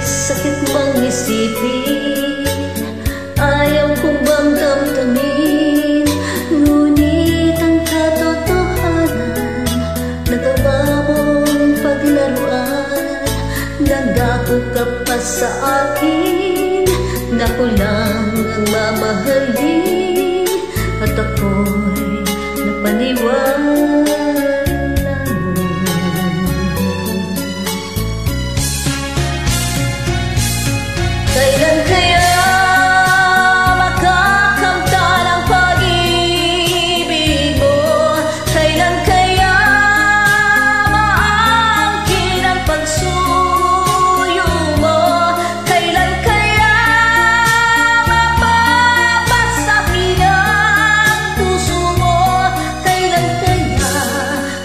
sakit mang isipin, ayaw kong bang damdamin, ngunit ang katotohanan, nagawa mong paglaruan. Nandako ka pa sa akin, na ko lang ang mamahalin, at ako'y napaniwala. Kailan kaya makakamtan ang pag-ibig mo? Kailan kaya maangkin ang pagsuyo mo? Kailan kaya mapapasakin ang puso mo? Kailan kaya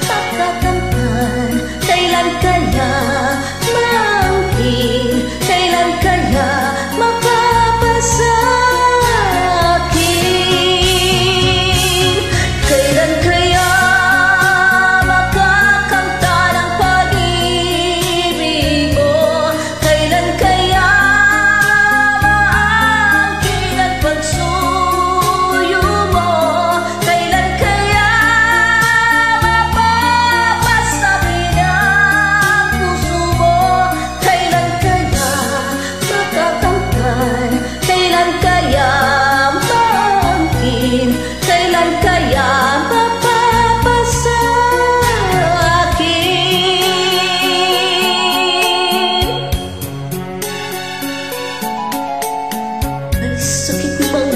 makakamtan? Kailan kaya maangkin? Kailan kaya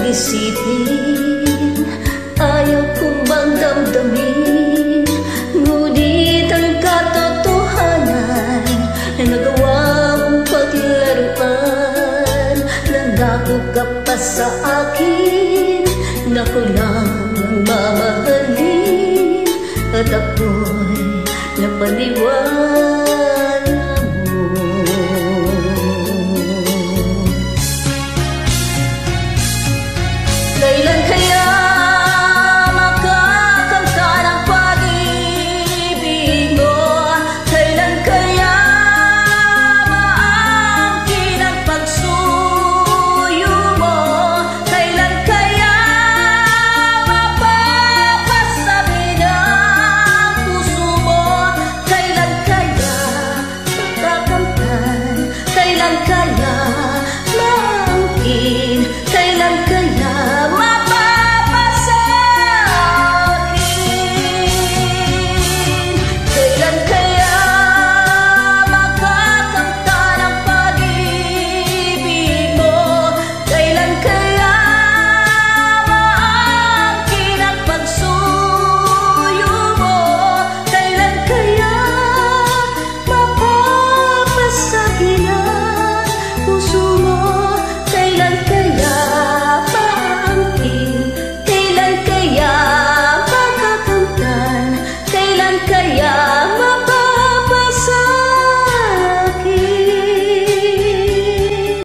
isipin, ayaw kong bang damdamin, ngunit ang katotohanan ay nagawa mong paglaruan. Nandako ka pa sa akin, na ko lang ang mamahalin, at ako'y napaniwala.